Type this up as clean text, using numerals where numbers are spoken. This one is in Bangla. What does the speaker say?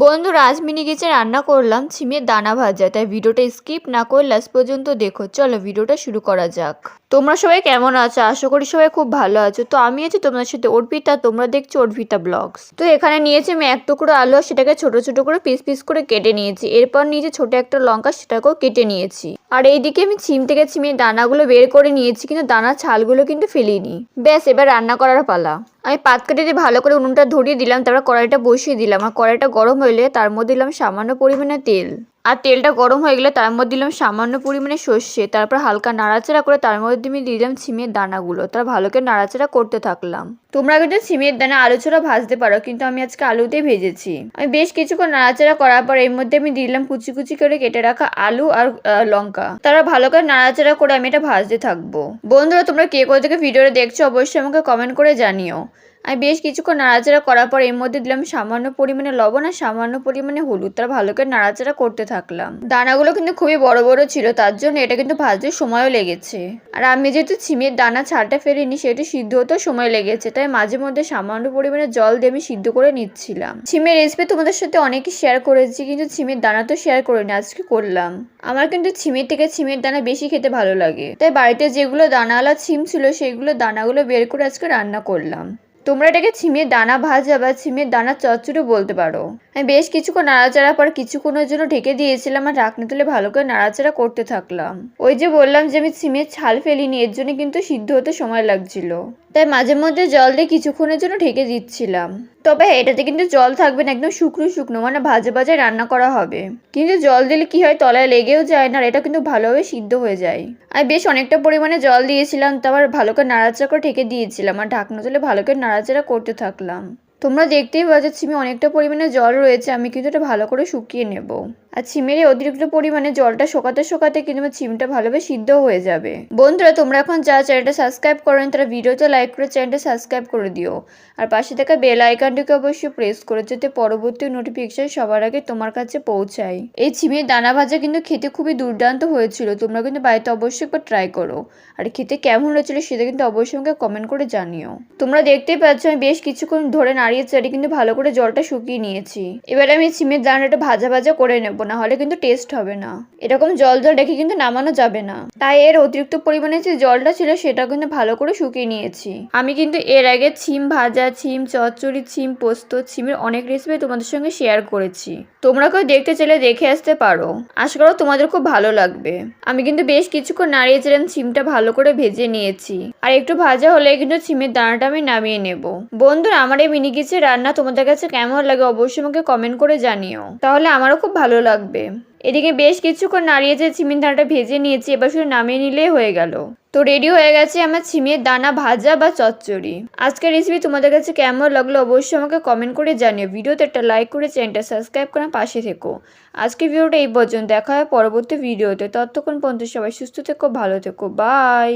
বন্ধুরা আজ মিনি কিচেনে রান্না করলাম ছিমের দানা ভাজা। তাই ভিডিওটা স্কিপ না করে লাস্ট পর্যন্ত দেখো। চলো ভিডিওটা শুরু করা যাক। তোমরা সবাই কেমন আছো? আশা করি সবাই খুব ভালো আছো। তো আমি আছি তোমাদের সাথে অর্পিতা, তোমরা দেখছো অর্পিতা ব্লগস। তো এখানে নিয়েছি আমি এক টুকরো আলু, সেটাকে ছোট ছোট করে পিস পিস করে কেটে নিয়েছি। এরপর নিয়েছি ছোট একটা লঙ্কা, সেটাকেও কেটে নিয়েছি। আর এইদিকে আমি ছিম থেকে ছিমের দানাগুলো বের করে নিয়েছি, কিন্তু দানার ছালগুলো কিন্তু ফেলিনি। ব্যাস এবার রান্না করার পালা। আমি পাতকাঠি দিয়ে ভালো করে উনুনটা ধরিয়ে দিলাম, তারপর কড়াইটা বসিয়ে দিলাম। আর কড়াইটা গরম হলে তার মধ্যে দিলাম সামান্য পরিমাণে তেল। আর তেলটা গরম হয়ে গেলে তার মধ্যে দিলাম সামান্য পরিমাণে সর্ষে। তারপর হালকা নাড়াচাড়া করে তার মধ্যে আমি দিলাম ছিমের দানাগুলো। তার ভালো করে নাড়াচাড়া করতে থাকলাম। তোমরা কিন্তু ছিমের দানা আলু ছাড়া ভাজতে পারো, কিন্তু আমি আজকে আলুতেই ভেজেছি। আমি বেশ কিছুক্ষণ নাড়াচাড়া করার পর এর মধ্যে আমি দিলাম কুচি কুচি করে কেটে রাখা আলু আর লঙ্কা। তারা ভালো করে নাড়াচাড়া করে আমি এটা ভাজতে থাকবো। বন্ধুরা তোমরা কে কোথা থেকে ভিডিওটা দেখছো অবশ্যই আমাকে কমেন্ট করে জানিও। আমি বেশ কিছুক্ষণ নাড়াচাড়া করার পর এর মধ্যে দিলাম সামান্য পরিমাণে লবণ আর সামান্য পরিমাণে হলুদ। তার ভালো করে নাড়াচাড়া করতে থাকলাম। দানাগুলো কিন্তু খুবই বড় বড় ছিল, তার জন্য এটা কিন্তু ভাজতে সময়ও লেগেছে। আর আমি যেহেতু ছিমের দানা ছাড়টা ফেলিনি, সেহেতু সিদ্ধ হতেও সময় লেগেছে। তাই মাঝে মধ্যে সামান্য পরিমাণে জল দিয়ে আমি সিদ্ধ করে নিচ্ছিলাম। ছিমের রেসিপি তোমাদের সাথে অনেকই শেয়ার করেছি, কিন্তু ছিমের দানা তো শেয়ার করিনি, আজকে করলাম। আমার কিন্তু ছিমের থেকে ছিমের দানা বেশি খেতে ভালো লাগে, তাই বাড়িতে যেগুলো দানাওয়ালা ছিম ছিল সেইগুলো দানাগুলো বের করে আজকে রান্না করলাম। তোমরা এটাকে ছিমের দানা ভাজা বা ছিমের দানা চচ্চড়ি বলতে পারো। আমি বেশ কিছুক্ষণ নাড়াচাড়া পর কিছুক্ষণের জন্য ঢেকে দিয়েছিলাম আর ঢাকনা তুলে ভালো করে নাড়াচাড়া করতে থাকলাম। ওই যে বললাম যে আমি ছিমের ছাল ফেলিনি, এর জন্য কিন্তু সিদ্ধ হতে সময় লাগছিল। তাই মাঝে মধ্যে জল দিয়ে কিছুক্ষণের জন্য ঢেকে দিচ্ছিলাম। তবে এটাতে কিন্তু জল থাকবে না, একদম শুকনো শুকনো, মানে ভাজা ভাজা রান্না করা হবে। কিন্তু জল দিলে কি হয়, তলায় লেগেও যায় না, আর এটা কিন্তু ভালোভাবে সিদ্ধ হয়ে যায়। আমি বেশ অনেকটা পরিমাণে জল দিয়েছিলাম, তারপর ভালো করে নাড়াচাড়া করে ঢেকে দিয়েছিলাম আর ঢাকনা তুলে ভালো করে নাড়াচাড়া করতে থাকলাম। তোমরা দেখতেই পাচ্ছ ছিমে অনেকটা পরিমাণে জল রয়েছে, আমি কিন্তু এটা ভালো করে শুকিয়ে নেব। আর ছিমের এই অতিরিক্ত পরিমাণে জলটা শোকাতে শোকাতে কিন্তু আমার ছিমটা ভালোভাবে সিদ্ধ হয়ে যাবে। বন্ধুরা তোমরা এখন যা চ্যানেলটা সাবস্ক্রাইব করেন তারা ভিডিওতে লাইক করে চ্যানেলটা সাবস্ক্রাইব করে দিও। আর পাশে থাকা বেল আইকনটিকে অবশ্যই প্রেস করে, যাতে পরবর্তী নোটিফিকেশন সবার আগে তোমার কাছে পৌঁছায়। এই ছিমের দানা ভাজা কিন্তু খেতে খুবই দুর্দান্ত হয়েছিল। তোমরা কিন্তু বাড়িতে অবশ্যই একবার ট্রাই করো। আর খেতে কেমন হয়েছিল সেটা কিন্তু অবশ্যই আমাকে কমেন্ট করে জানিও। তোমরা দেখতেই পাচ্ছ আমি বেশ কিছুক্ষণ ধরে নাড়িয়ে চাড়িয়ে কিন্তু ভালো করে জলটা শুকিয়ে নিয়েছি। এবার আমি ছিমের দানাটা ভাজা ভাজা করে নেব, না হলে কিন্তু টেস্ট হবে না। এরকম জল জল রেখে কিন্তু নামানো যাবে না। তাই এর অতিরিক্ত পরিমাণে যে জলটা ছিল সেটা কিন্তু ভালো করে শুকিয়ে নিয়েছি। আমি কিন্তু এর আগে ছিম ভাজা, ছিম চচ্চড়ি, ছিম পোস্ত, ছিমের অনেক রেসিপি তোমাদের সঙ্গে শেয়ার করেছি। তোমরা কেউ দেখতে চাইলে দেখে আসতে পারো। আশা করো তোমাদের খুব ভালো লাগবে। আমি কিন্তু বেশ কিছুক্ষণ নাড়িয়েছিলাম, ছিমটা ভালো করে ভেজে নিয়েছি। আর একটু ভাজা হলে কিন্তু ছিমের দানাটা আমি নামিয়ে নেব। বন্ধুরা আমার এই মিনি কিচেন রান্না তোমাদের কাছে কেমন লাগে অবশ্যই আমাকে কমেন্ট করে জানিও, তাহলে আমারও খুব ভালো লাগবে। এদিকে বেশ কিছুক্ষণ নাড়িয়ে যে ছিমের দানাটা ভেজে নিয়েছি, এবার শুধু নামিয়ে নিলেই হয়ে গেল। তো রেডি হয়ে গেছে আমার ছিমের দানা ভাজা বা চচ্চড়ি। আজকের রেসিপি তোমাদের কাছে কেমন লাগলো অবশ্যই আমাকে কমেন্ট করে জানিও। ভিডিওতে একটা লাইক করে চ্যানেলটা সাবস্ক্রাইব করে পাশে থেকো। আজকের ভিডিওটা এই পর্যন্ত, দেখা হয় পরবর্তী ভিডিওতে। ততক্ষণ পর্যন্ত সবাই সুস্থ থেকো, ভালো থেকো, বাই।